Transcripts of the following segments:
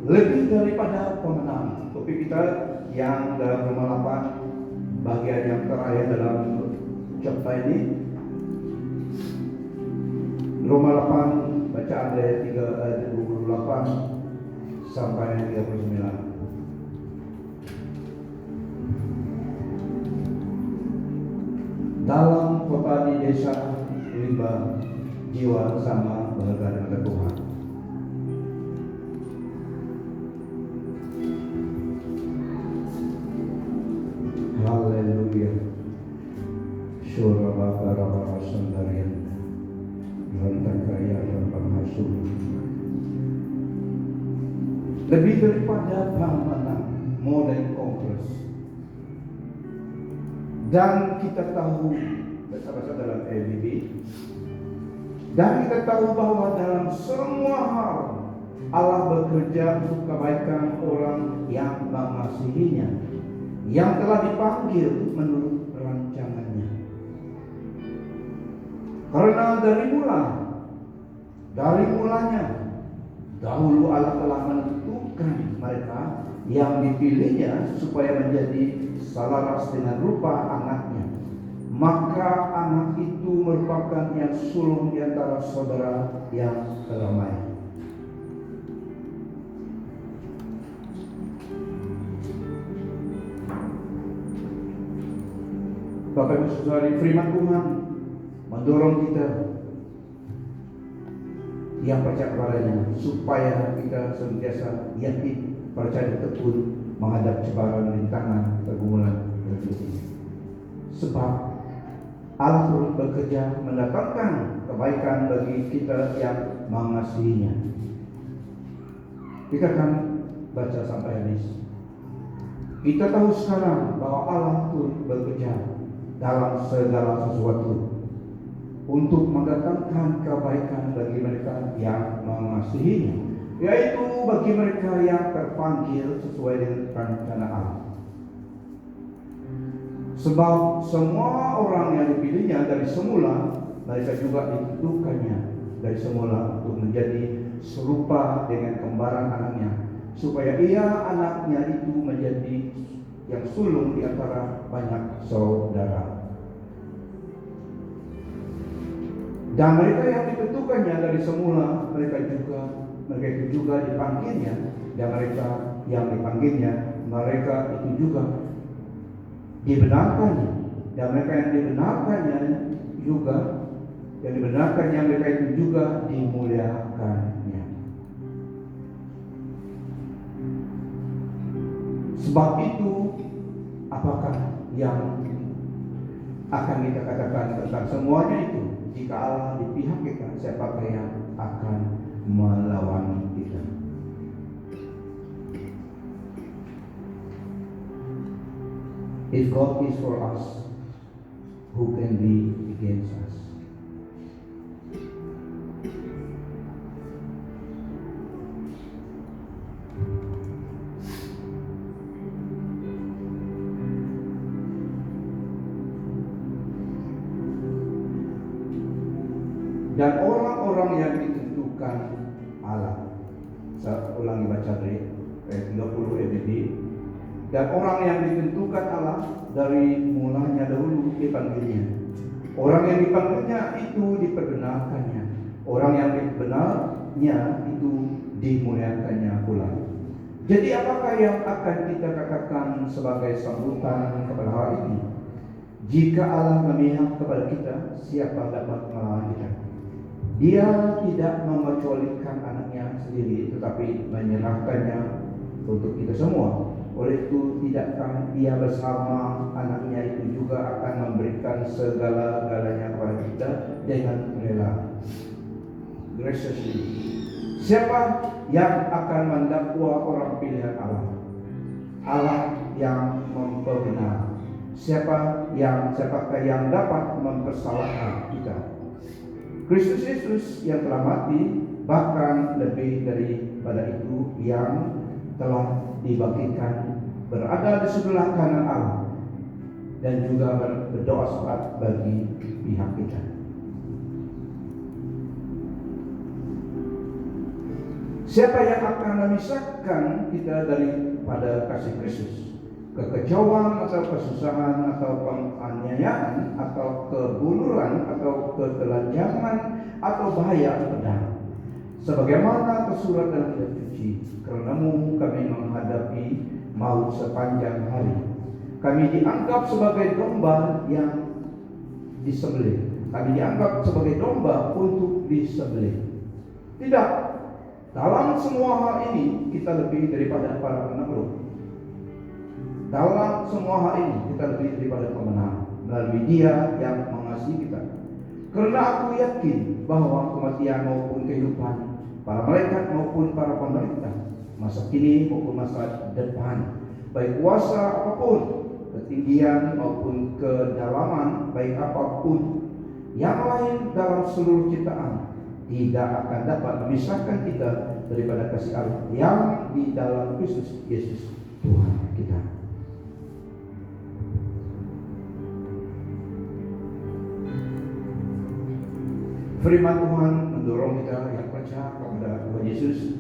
lebih daripada pemenang. Topik kita yang dalam Roma 8 bagian yang terakhir dalam chapter ini, Roma 8 bacaan dari 28 sampai 39. Dalam kota di desa rimba, jiwa sama berharga dengan Tuhan. Haleluya. Surah Baqarah Sandarian Rantai Kaya dan Penghasil. Lebih daripada pemenang, more than conquerors. Dan kita tahu, bahasa dalam LBB, dan kita tahu bahwa dalam semua hal Allah bekerja untuk kebaikan orang yang mengasihinya, yang telah dipanggil menurut rancangannya. Karena dari mulanya dahulu Allah telah menentukan mereka yang dipilihnya supaya menjadi selaras dengan rupa anaknya. Maka anak itu merupakan yang sulung di antara saudara yang ramai. Bapak Ibu Saudara, firman Tuhan mendorong kita yang percaya kepadanya supaya kita senantiasa yakin, percaya, tekun menghadap cabaran, rintangan, pergumulan dan krisis. Sebab Allah turut bekerja mendatangkan kebaikan bagi kita yang mengasihinya. Kita akan baca sampai habis. Kita tahu sekarang bahwa Allah turut bekerja dalam segala sesuatu untuk mendatangkan kebaikan bagi mereka yang mengasihinya, yaitu bagi mereka yang terpanggil sesuai dengan rencana Allah. Sebab semua orang yang dipilihnya dari semula, mereka juga ditentukannya dari semula untuk menjadi serupa dengan kembaran anaknya, supaya ia anaknya itu menjadi yang sulung di antara banyak saudara. Dan mereka yang ditentukannya dari semula, mereka itu juga dipanggilnya, dan mereka yang dipanggilnya, mereka itu juga dibenarkannya, dan mereka yang dibenarkannya juga, yang dibenarkannya mereka itu juga dimuliakannya. Sebab itu, apakah yang akan kita katakan tentang semuanya itu? Jika Allah di pihak kita, siapakah yang akan melawan kita? If God is for us, who can be against us? Dan orang-orang yang ditentukan Allah, saya ulangi baca dari ayat 30 EBD. Dan orang yang ditentukan Allah dari mulanya dahulu dipanggilnya. Orang yang dipanggilnya itu diperbenarkannya. Orang yang dibenarnya itu dimuliakannya pula. Jadi apakah yang akan kita katakan sebagai sambutan kepada hal ini? Jika Allah memihak kepada kita, siapa dapat melawan kita? Dia tidak mengecualikan anaknya sendiri, tetapi menyerahkannya untuk kita semua. Oleh itu, tidakkah Dia bersama anaknya itu juga akan memberikan segala-galanya kepada kita dengan rela? Graciously. Siapa yang akan mendakwa orang pilihan Allah? Allah yang memperbenar. Siapakah yang dapat mempersalahkan kita? Kristus Yesus yang telah mati, bahkan lebih daripada itu yang telah dibangkitkan, berada di sebelah kanan Allah dan juga berdoa syafaat bagi pihak kita. Siapa yang akan memisahkan kita daripada kasih Kristus? Kekecauan atau kesusahan atau penganiayaan atau kebuluran atau ketelanjangan atau bahaya pedang. Sebagaimana tersurat dalam kitab suci, karenamu kami menghadapi maut sepanjang hari. Kami dianggap sebagai domba yang disembelih. Kami dianggap sebagai domba untuk disembelih. Tidak. Dalam semua hal ini kita lebih daripada para penakluk. Dalam semua hal ini kita lebih daripada pemenang melalui Dia yang mengasihi kita. Karena aku yakin bahwa kematian maupun kehidupan, para malaikat maupun para pemerintah, masa kini maupun masa depan, baik kuasa apapun, ketinggian maupun kedalaman, baik apapun yang lain dalam seluruh ciptaan, tidak akan dapat memisahkan kita daripada kasih Allah yang di dalam Kristus Yesus Tuhan kita. Firman Tuhan mendorong kita yang percaya kepada Tuhan Yesus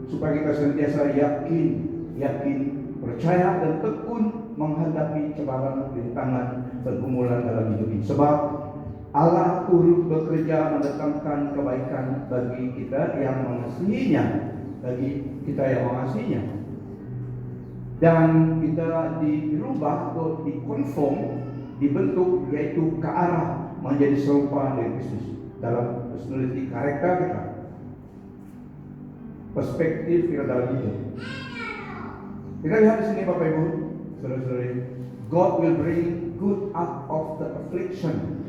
supaya kita senantiasa yakin, percaya dan tekun menghadapi cobaan, rintangan, pergumulan dalam hidup ini. Sebab Allah turut bekerja mendatangkan kebaikan bagi kita yang mengasihinya, dan kita dirubah atau dikonform, dibentuk, yaitu ke arah menjadi serupa dengan Kristus dalam personality karakter kita, perspektif kita dalam hidup. Kita lihat di sini Bapak Ibu, saudara-saudari, God will bring good out of the affliction,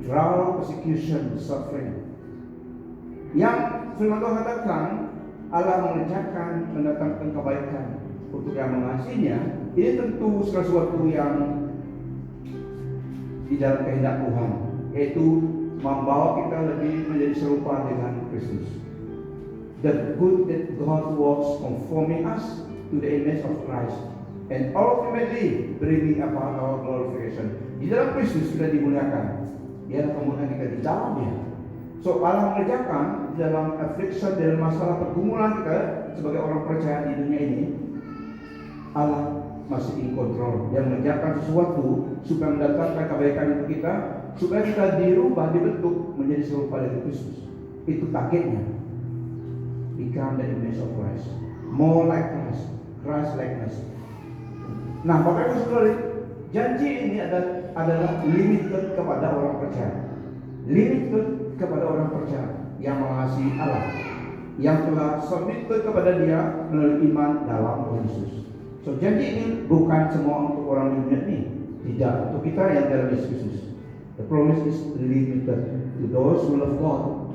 trial, persecution, suffering. Yang firman Tuhan katakan, Allah mendatangkan kebaikan untuk yang mengasihinya. Ini tentu sesuatu yang di dalam kehendak Tuhan, yaitu membawa kita lebih menjadi serupa dengan Kristus. The good that God works conforming us to the image of Christ, and ultimately bringing about our glorification. Di dalam Kristus sudah dimuliakan. Dia kemudian kita di dalamnya. So Allah mengerjakan di dalam affliction, dalam masalah pergumulan kita sebagai orang percaya di dunia ini, Allah masih in control. Dia mengerjakan sesuatu supaya mendatangkan kebaikan untuk kita, supaya kita dirubah, dibentuk menjadi serupa dengan Kristus. Itu targetnya. Become the image of Christ, more like Christ, Christ likeness. Nah, Bapak Ibu Saudara, janji ini adalah limited kepada orang percaya, limited kepada orang percaya yang mengasihi Allah, yang telah submitted kepada Dia melalui iman dalam Tuhan Yesus. So janji ini bukan semua untuk orang di dunia ini, tidak, untuk kita yang dalam Yesus Kristus. The promise is limited to those who love God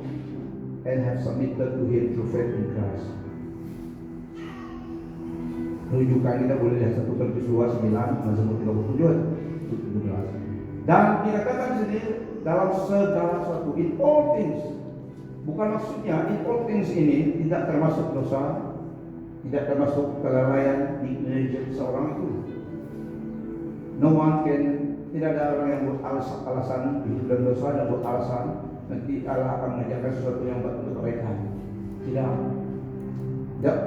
and have submitted to Him through faith in Christ. Rujukan kita boleh lihat 1 Korintus 2:9, Mazmur 37:17. Dan dikatakan di sini dalam segala sesuatu, in all things. Bukan maksudnya in all things ini tidak termasuk dosa, tidak termasuk kelalaian, negligence seorang itu. No one can, tidak ada orang yang buat alasan hidup dan dosa dan buat alasan nanti Allah akan mengajarkan sesuatu yang buat untuk kebaikan. Tidak.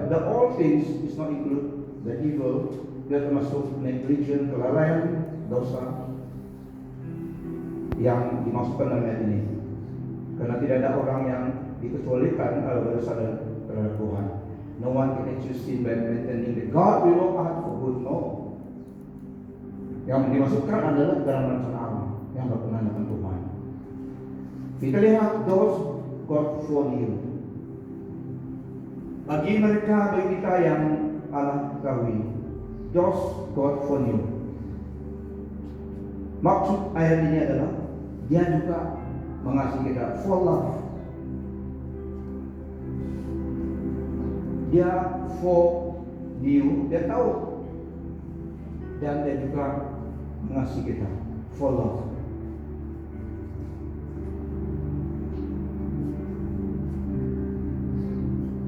The all things is not include the evil, dia termasuk negligence, kelalaian, dosa yang dimasukkan dalam ayat ini. Karena tidak ada orang yang dikecualikan kalau berdosa terhadap Tuhan. No one can accuse sin by pretending that God will work out for good. No. Yang dimasukkan adalah dalam rencana Allah yang berkenan dengan Tuhan. Kita lihat those God foreknew. Bagi kita yang Allah ketahui, those God foreknew. Maksud ayat ini adalah Dia juga mengasihi kita, for love. Dia foreknew, Dia tahu, dan Dia juga mengasihi kita, for love.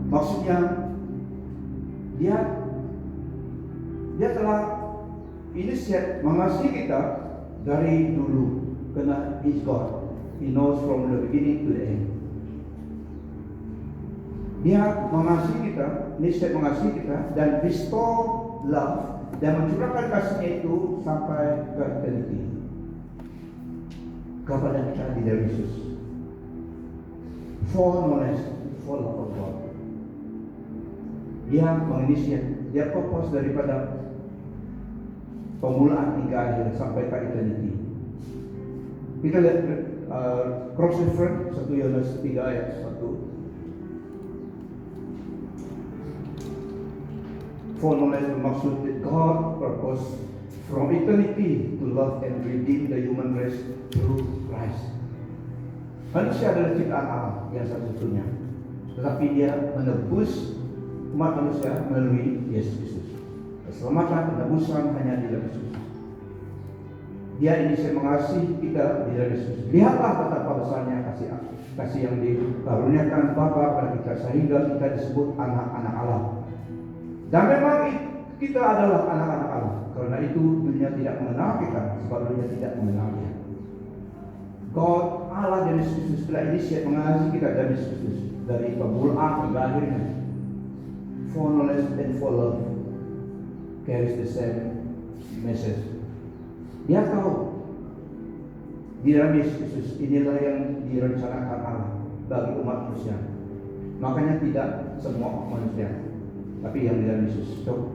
Maksudnya dia telah initiate mengasihi kita dari dulu, karena He's God. He knows from the beginning to the end. Dia mengasihi kita, niscaya mengasihi kita, dan restore love, dan mencurahkan kasihnya itu sampai ke eternity kepada kita di dalam Yesus. For knowledge, for love of God. Dia menginisiat, dia purpose daripada permulaan hingga akhir sampai ke eternity. Kita lihat cross reference 1 Yohanes 3 ayat 1. For knowledge bermaksud that God purpose from eternity to love and redeem the human race through Christ. Manusia adalah ciptaan Allah yang satu-satunya, tetapi dia menebus umat manusia melalui Yesus Kristus. Keselamatan, penebusan hanya di dalam Yesus. Dia ini saya mengasihi kita di dalam Yesus. Lihatlah betapa besarnya kasih yang dikaruniakan Bapa kepada kita sehingga kita disebut anak-anak Allah. Dan memang kita adalah anak-anak Allah. Karena itu dunia tidak mengenal kita, sebab dunia tidak mengenal Dia. God Allah dari Yesus Kristus telah inisiat mengasihi kita dari Yesus Kristus dari permulaan hingga akhirnya. For knowledge and for love carries the same message. Dia tahu di dalam Yesus Kristus inilah yang direncanakan Allah bagi umat manusia. Makanya tidak semua manusia, tapi yang di dalam Yesus. So,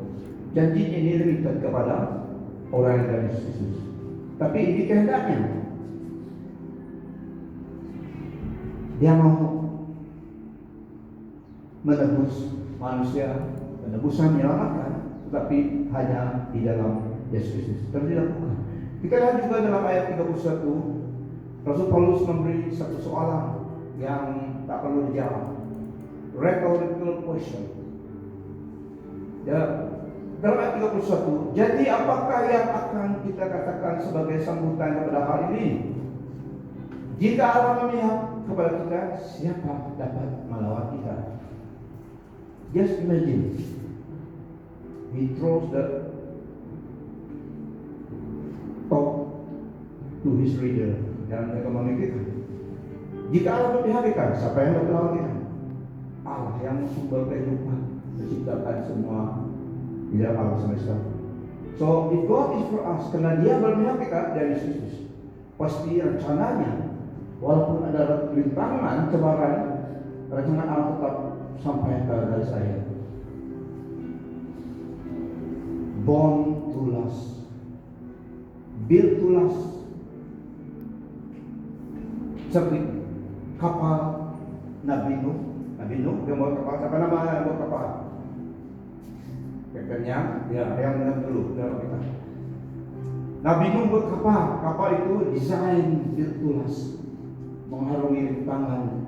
janji ini limited kepada orang yang dalam Yesus Kristus. Tapi ini kehendaknya. Dia mau menebus manusia, penebusan menyelamatkan, tetapi hanya di dalam Yesus Kristus. Terus dilakukan. Kita lihat juga dalam ayat 31, Rasul Paulus memberi satu soalan yang tak perlu dijawab. Rhetorical question. Ya, dalam ayat 31, jadi apakah yang akan kita katakan sebagai sambutan kepada hal ini? Jika Allah memihak kepada kita, siapa dapat melawan kita? Just imagine, he throws the talk to his reader, dan mereka memikirkan, jika Allah memihak kita, siapa yang dapat melawan kita? Allah yang sumber kehidupan, menciptakan semua di dalam alam semesta. So if God is for us, karena Dia berpihak kita dari Kristus, pasti rencananya, walaupun ada rintangan, cobaan, rencana Allah tetap sampai ke garis akhir. Born to last, built to last. Seperti kapal Nabi Nuh, dia buat kapal. Siapa nama yang buat kapal? Kaptennya, ya, yang benar dulu dalam kita. Nabi Nuh buat kapal itu desain built to last, mengharungi tangan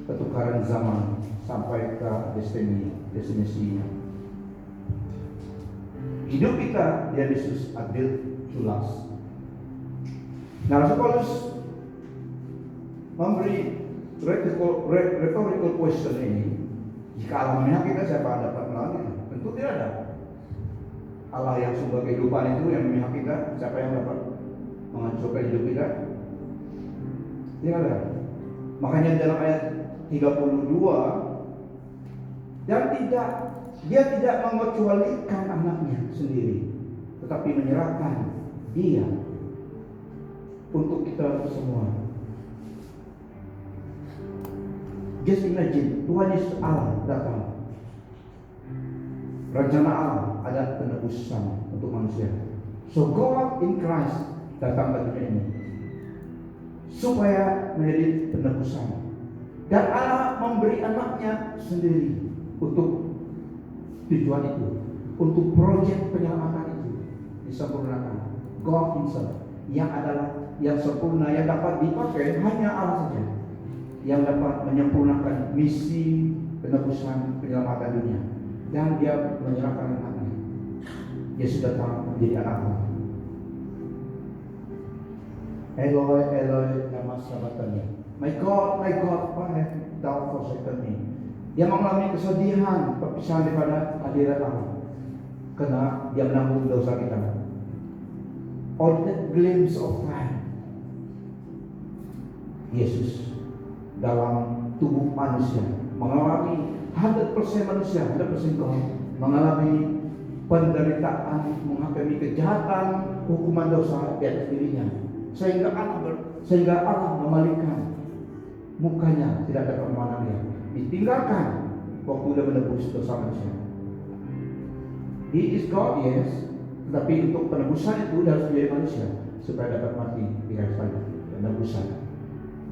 pertukaran zaman sampai ke destinasinya. Hidup kita dia Yesus built to last. Nah, Rasul Paulus memberi rhetorical question ini. Jika Allah memihak kita, siapa dapat melawan kita? Tentu tidak ada. Allah yang sumber kehidupan itu yang memihak kita, siapa yang dapat menghancurkan hidup kita? Tidak ada. Makanya dalam ayat 32, dan dia tidak mengecualikan anaknya sendiri, tetapi menyerahkan Dia untuk kita semua. Just imagine, Tuhan Yesus Allah datang. Rencana Allah ada penebusan untuk manusia. So God in Christ datang ke dunia ini supaya menjadi penebusan. Dan Allah memberi anaknya sendiri untuk tujuan itu, untuk proyek penyelamatan itu disempurnakan. God Himself yang adalah yang sempurna, yang dapat dipakai hanya Allah saja, yang dapat menyempurnakan misi penebusan penyelamatan dunia. Dan Dia menyerahkan anaknya. Yesus datang menjadi anak Allah. Eloi, Eloi, lama sabachthani. My God, why have Thou forsaken me? Dia mengalami kesedihan, perpisahan daripada hadirat Allah, karena Dia menanggung dosa kita. On that glimpse of time, Yesus dalam tubuh manusia, mengalami 100% manusia, 100% God, mengalami penderitaan, menghadapi kejahatan, hukuman dosa di atas dirinya, sehingga Allah memalingkan mukanya, tidak dapat memandang dia, ditinggalkan waktu dia menebus dosa manusia. He is God, yes, tetapi untuk penebusan itu dia harus menjadi manusia supaya dapat mati di kayu salib. Penebusan.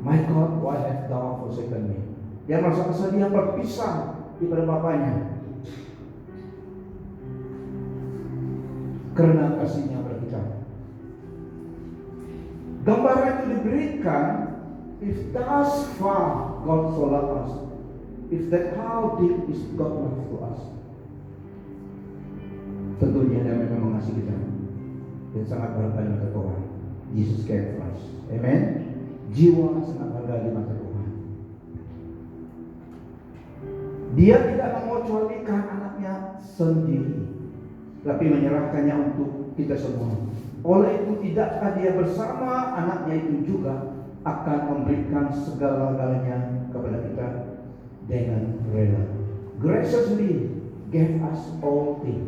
My God, why hast thou forsaken me? Dia merasa kesedihan berpisah daripada Bapanya karena kasihnya kepada kita. Gambaran itu diberikan, if thus far God so loved us, if that how deep is God love to us. Tentunya dia memang mengasihi kita dan sangat berharga di mata Tuhan. Jesus came for us. Amen. Jiwa sangat berharga di mata Tuhan. Dia tidak mengecualikan anaknya sendiri, tapi menyerahkannya untuk kita semua. Oleh itu tidakkah dia bersama anaknya itu juga akan memberikan segala-galanya kepada kita dengan rela. Graciously gave us all things.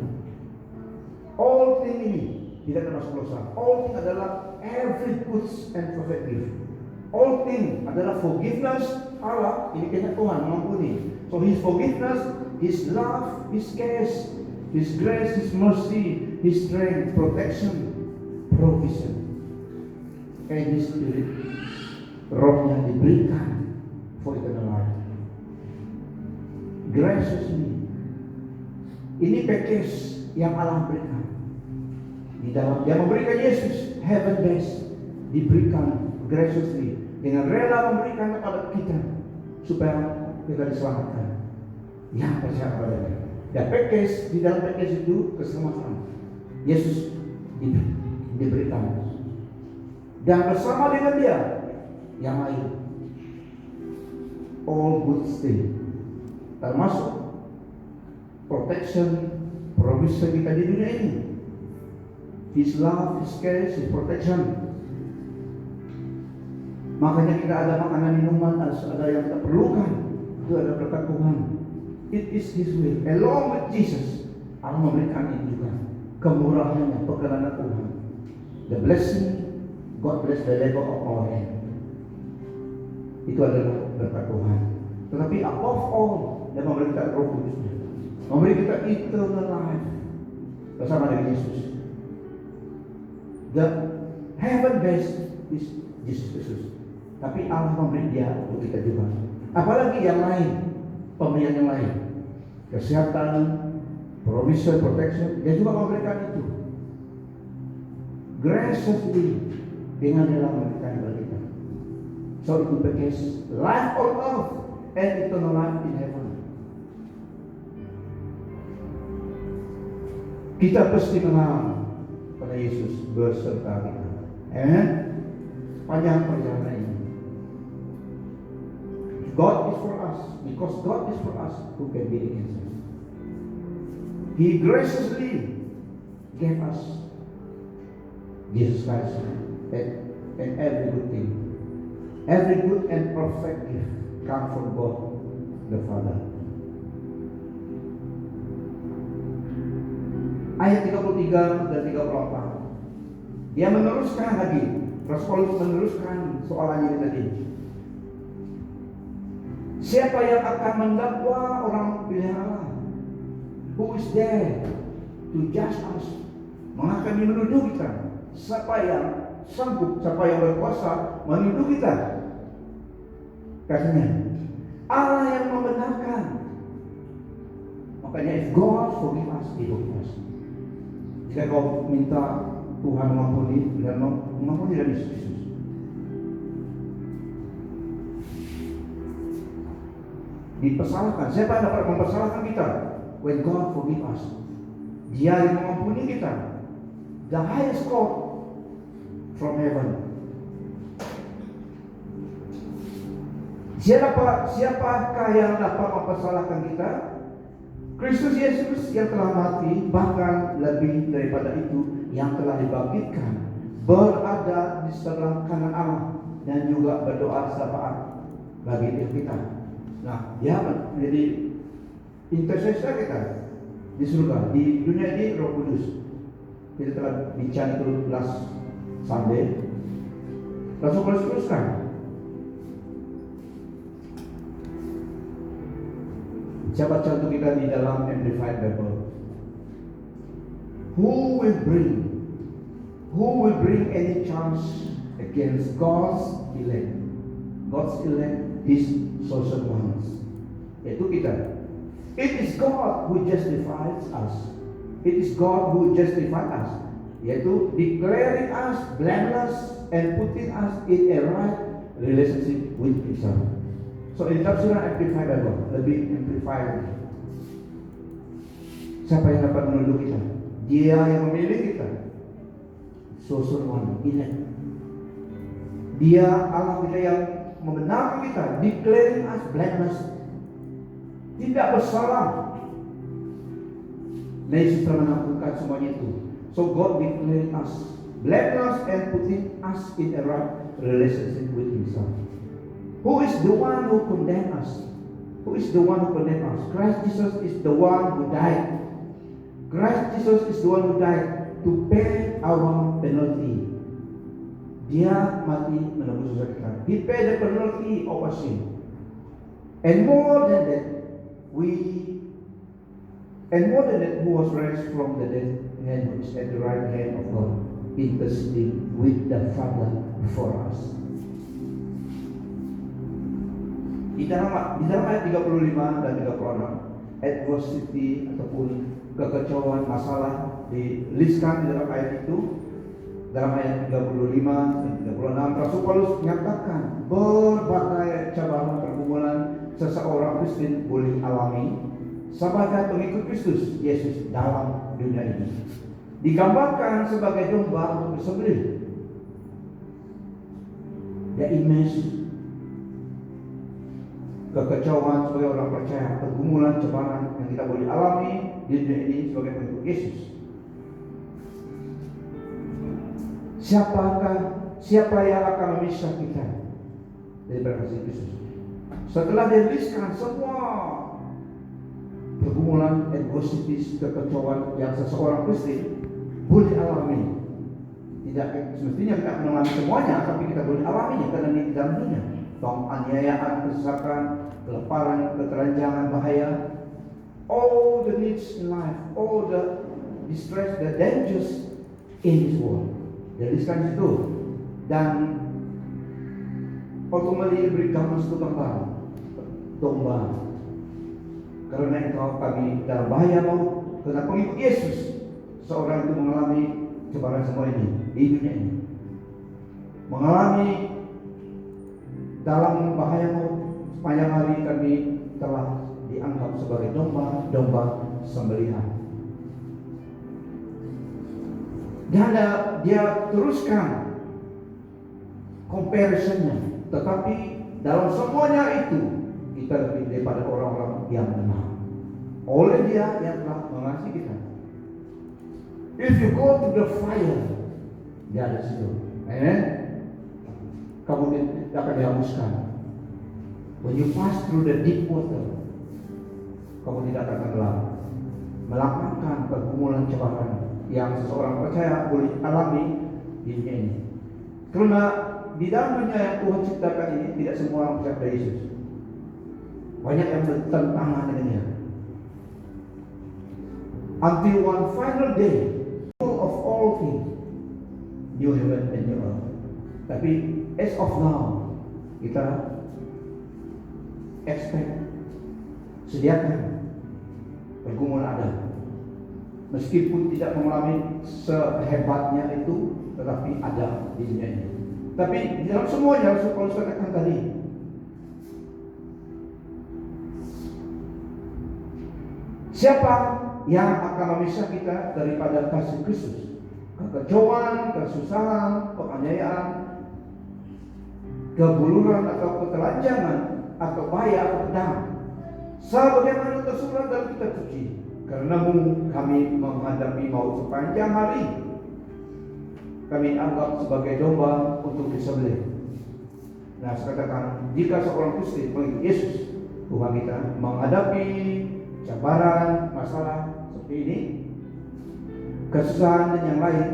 All things ini tidak termasuk dosa. All things adalah every good and perfect gift. All things adalah forgiveness Allah. Ini kehendak Tuhan mengampuni. So His forgiveness, His love, His care, His grace, His mercy, His strength, protection, provision, and His Spirit, Rohnya diberikan for eternal life. Graciously, ini package yang Allah berikan. Di dalam dia memberikan Yesus, heaven base, diberikan graciously, dengan rela memberikan kepada kita supaya kita diselamatkan. Yang percaya kepadanya. Dan package, di dalam package itu keselamatan Yesus diberikan, dan bersama dengan dia yang lain, all good things, termasuk protection, provision kita di dunia ini. His love, His care, His protection. Makanya kita ada makanan, minuman, ada yang kita perlukan, itu ada berkat Tuhan. It is His will. Along with Jesus, Allah memberikan ini juga, kemurahannya, perkenanan Tuhan. The blessing, God bless the labor of our hand. Itu adalah berkat Tuhan. Tetapi above all, dia memberi kita Roh Kudusnya, memberi kita eternal life bersama dengan Yesus. The heaven base is Jesus Kristus. Tapi Allah memberi dia untuk kita juga. Apalagi yang lain, pemberian yang lain, kesehatan, provision, protection, dia juga memberikan itu. Graciously, dengan rela memberikan kepada kita. So it will package life on earth and eternal life in heaven. Kita pasti mengenal pada Yesus beserta kita. Amen. Panjang perjalanan ini. God is for us. Because God is for us, who can be against us? He graciously gave us Jesus Christ and every good thing. Every good and perfect gift comes from God the Father. Ayat 33 dan 34. Dia meneruskan lagi. Rasul Paulus meneruskan soalannya tadi. Siapa yang akan mendakwa orang pilihan Allah? Who is there to judge us? Menghakimi menuduh kita. Siapa yang sanggup, siapa yang berkuasa menuduh kita? Katanya, Allah yang membenarkan. Makanya if God forgive us, He forgive us. Jika kau minta Tuhan mengampuni, dan mengampuni dari Yesus. Dipersalahkan. Siapa yang dapat mempersalahkan kita? When God forgive us, Dia yang mengampuni kita. The highest court from heaven. Siapakah yang dapat mempersalahkan kita? Kristus Yesus yang telah mati, bahkan lebih daripada itu, yang telah dibangkitkan, berada di sebelah kanan Allah dan juga berdoa syafaat bagi kita. Nah, dia menjadi intercessor kita di surga, di dunia ini Roh Kudus. Kita telah bicara itu last Sunday. Langsung Paulus teruskan. Coba contoh kita di dalam Amplified Bible. Who will bring any charge against God's elect? God's elect, His chosen ones. Yaitu kita. It is God who justifies us. It is God who justifies us. Yaitu declaring us blameless and putting us in a right relationship with Himself. So in tafsiran Amplified Bible lebih amplified. Siapa yang dapat menuduh kita? Dia yang memilih kita. Chosen one, elect. Dia Allah kita yang membenarkan kita, declaring us blameless, tidak bersalah. Nah, Yesus telah menampunkan semuanya itu. So God declaring us blameless and putting us in a right relationship with Himself. Who is the one who condemn us? Who is the one who condemn us? Christ Jesus is the one who died. Christ Jesus is the one who died to pay our penalty. Dia mati menebus dosa kita. He paid the penalty of our sin. And more than that, who was raised from the dead and is at the right hand of God, interceding with the Father for us. Di dalam ayat 35 dan 36, adversity ataupun kekecewaan, masalah diliskan di dalam ayat itu. Dalam ayat 35 dan 36, Rasul Paulus menyatakan berbagai cabaran pergumulan seseorang Kristen boleh alami sebagai pengikut Kristus Yesus dalam dunia ini. Digambarkan sebagai domba untuk disembelih. The image kekecewaan sebagai orang percaya, pergumulan, cabaran yang kita boleh alami di dunia ini sebagai pengikut Yesus. Siapa yang akan memisah kita dari kasih Kristus? Setelah diriskan semua pergumulan, adversity, kekecewaan yang seseorang Kristen boleh alami. Tidak semestinya kita mengalami semuanya, tapi kita boleh alaminya karena di dalam dunia. Penganiayaan, kesesatan, kelaparan, keteranjangan, bahaya, all the needs in life, all the distress, the dangers in this world. Diriskan itu dan ultimately beri gambar satu gambar domba. Karena engkau kami dalam bahaya mau karena pengikut Yesus seorang itu mengalami cabaran semua ini di dunia ini, mengalami dalam bahaya mau sepanjang hari kami telah dianggap sebagai domba sembelihan. Dan dia teruskan comparisonnya, tetapi dalam semuanya itu kita lebih daripada orang-orang yang benar oleh Dia yang telah mengasihi kita. If you go to the fire, Dia ada situ, kamu akan dihanguskan. When you pass through the deep water, kamu tidak akan tenggelam. Melaknatkan pergumulan cabaran yang seseorang percaya boleh alami di dunia ini. Karena di dalam dunia yang Tuhan ciptakan ini tidak semua orang percaya pada Yesus. Banyak yang bertentangan dengannya. Until one final day, full of all things, new heaven and new earth. Tapi as of now, kita expect, sediakan pergumulan ada. Meskipun tidak mengalami sehebatnya itu, tetapi ada di dunia ini. Tapi di dalam semuanya, Rasul Paulus katakan tadi, siapa yang akan memisah kita daripada kasih Kristus? Kekecewaan, kesusahan, penganiayaan, kebuluran atau ketelanjangan, atau bahaya atau pedang. Sebagaimana tersurat dalam kitab suci. Karena kami menghadapi maut sepanjang hari, kami anggap sebagai domba untuk disembelih. Nah, saya katakan, jika seorang Kristen pengikut Yesus Tuhan kita menghadapi cabaran, masalah seperti ini, kesusahan dan yang lain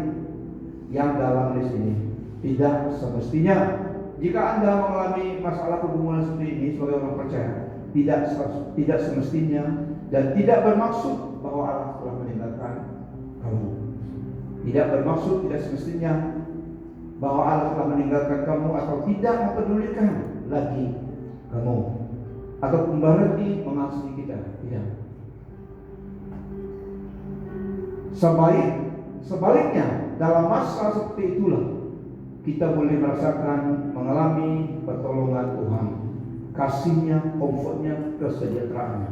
yang dalam list ini. Tidak semestinya jika Anda mengalami masalah pergumulan seperti ini sebagai orang percaya, tidak semestinya dan tidak bermaksud bahwa Allah telah meninggalkan kamu. Tidak bermaksud, tidak semestinya bahwa Allah telah meninggalkan kamu atau tidak mempedulikan lagi kamu atau berhenti mengasihi kita. Tidak. Sebaliknya, dalam masa seperti itulah kita boleh merasakan, mengalami pertolongan Tuhan, kasih-Nya, comfort-Nya, kesejahteraannya.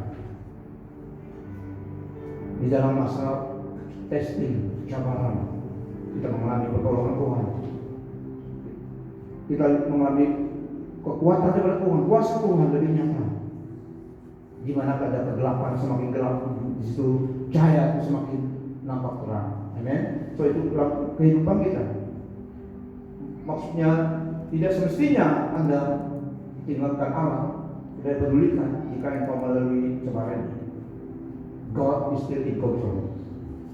Di dalam masa testing, cabaran, kita mengalami pertolongan Tuhan. Kita mengalami kekuatan daripada Tuhan, kuasa Tuhan lebih nyata. Di mana ada kegelapan semakin gelap, di situ cahaya itu semakin nampak terang. Amen. So itu dalam kehidupan kita. Maksudnya tidak semestinya Anda tinggalkan Allah, tidak pedulikan jika engkau melalui cabaran ini. God is still in control.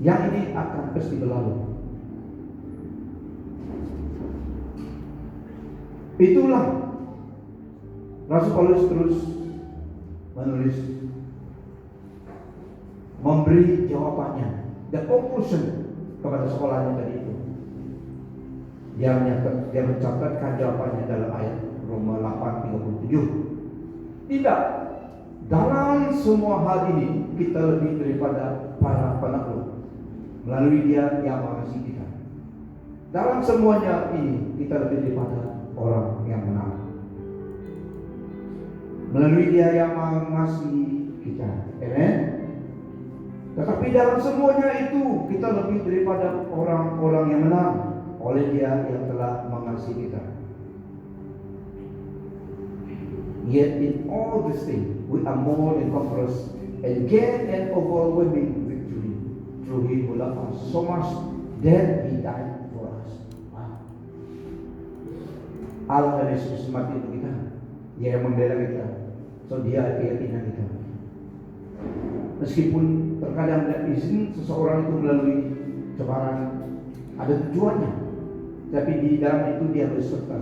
Yang ini akan pasti berlalu. Itulah Rasul Paulus terus menulis, memberi jawabannya, the conclusion kepada sekolahnya tadi itu. Dia mencatatkan jawabannya dalam ayat Roma 8:37. Tidak, dalam semua hal ini kita lebih daripada para penakluk melalui Dia yang mengasihi kita. Dalam semuanya ini kita lebih daripada orang yang menang melalui Dia yang mengasihi kita. Amen. Tetapi dalam semuanya itu kita lebih daripada orang-orang yang menang oleh Dia yang telah mengasihi kita. Yet in all these things we are more than conquerors and gain an overwhelming victory through Him who loved us so much that He died for us. Wow. Allah dan Yesus mati untuk kita. Dia yang membela kita. So Dia keyakinan kita. Meskipun terkadang tidak izin seseorang itu melalui cabaran, ada tujuannya. Tapi di dalam itu Dia berserta.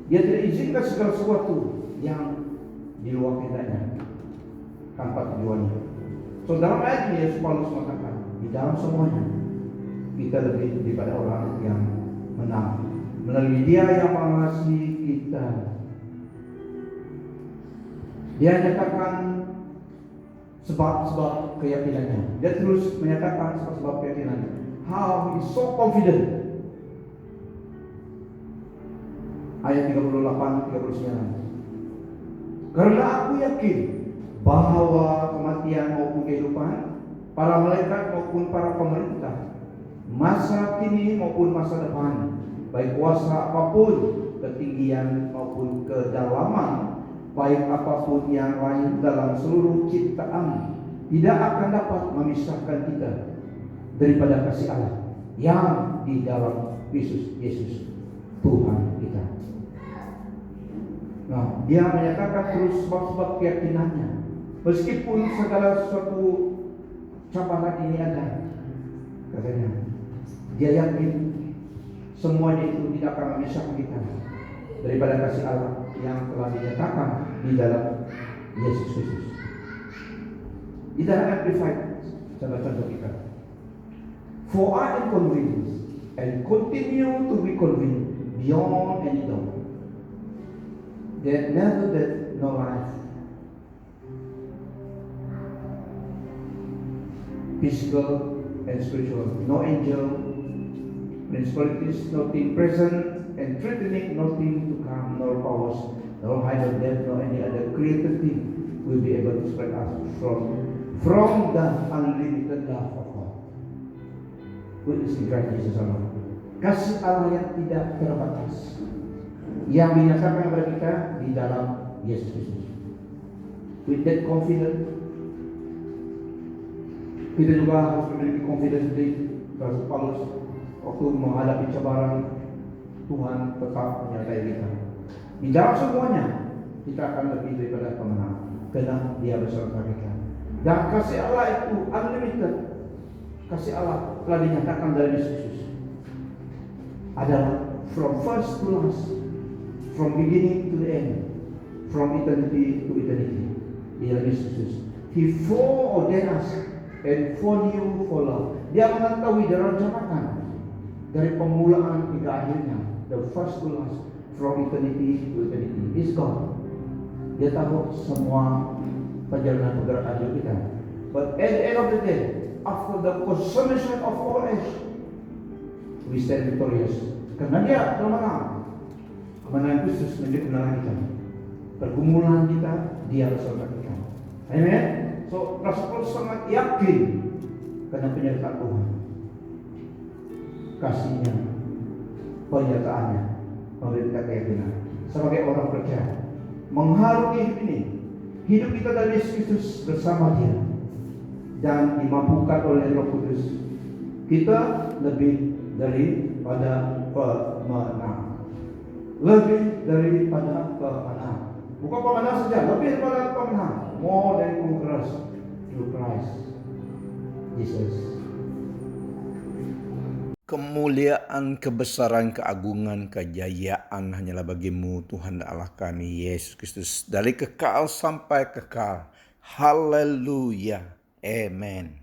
Dia tidak izinkan segala sesuatu yang di luar kehendaknya tanpa tujuannya. So dalam ayat ini Yesus Paulus mengatakan, di dalam semuanya kita lebih daripada orang yang menang melalui Dia yang mengasihi kita. Dia nyatakan sebab-sebab keyakinannya. Dia terus menyatakan sebab-sebab keyakinannya. How he is so confident. Ayat 38-39. Karena aku yakin bahwa kematian maupun kehidupan, para malaikat maupun para pemerintah, masa kini maupun masa depan, baik kuasa apapun, ketinggian maupun kedalaman, baik apapun yang lain dalam seluruh ciptaan, tidak akan dapat memisahkan kita daripada kasih Allah yang di dalam Kristus Yesus Tuhan kita. Nah, dia menyatakan terus sebab-sebab keyakinannya. Meskipun segala sesuatu cabaran ini ada, katanya, dia yakin semuanya itu tidak akan memisahkan kita daripada kasih Allah yang telah dinyatakan di dalam Yesus Kristus. Di dalam Amplified, contoh kita. For I am convinced and continue to be convinced beyond any doubt that neither death nor life, physical and spiritual, no angel, principalities, nothing present and threatening, nothing to come, nor powers, nor height of death, nor any other created thing will be able to separate us from the unlimited love of God, which is in Christ Jesus alone. Kasih Allah yang tidak terbatas, yang dinyatakan kepada kita di dalam Yesus Kristus. With that confidence, kita juga harus memiliki confidence di Rasul Paulus waktu menghadapi cabaran. Tuhan tetap menyertai kita. Di dalam semuanya kita akan lebih daripada pemenang. Karena Dia bersama kita. Dan kasih Allah itu unlimited. Kasih Allah telah dinyatakan dari Yesus adalah from first to last, from beginning to the end, from eternity to eternity. Dia Yesus. He foreordained us and foreknew for love. Dia mengetahui dan rencanakan dari permulaan hingga akhirnya, the first to last, from eternity to eternity is God. Dia tahu semua perjalanan pergerakan hidup kita. But at the end of the day, after the consummation of all age, we stand victorious. Karena Dia telah menang. Kemenangan Kristus menjadi kemenangan kita. Pergumulan kita, Dia bersama kita. Amen. So, Rasul Paulus sangat yakin karena penyertaan Tuhan, kasih-Nya, penyertaannya, memberikan keyakinan sebagai orang percaya mengharungi hidup ini. Hidup kita dari Yesus Kristus bersama Dia dan dimampukan oleh Roh Kudus. Kita lebih daripada pemenang. Lebih daripada pemenang. Bukan pemenang saja, lebih daripada pemenang. More than conquerors through Christ Jesus. Kemuliaan, kebesaran, keagungan, kejayaan hanyalah bagi-Mu Tuhan Allah kami Yesus Kristus, dari kekal sampai kekal. Haleluya. Amen.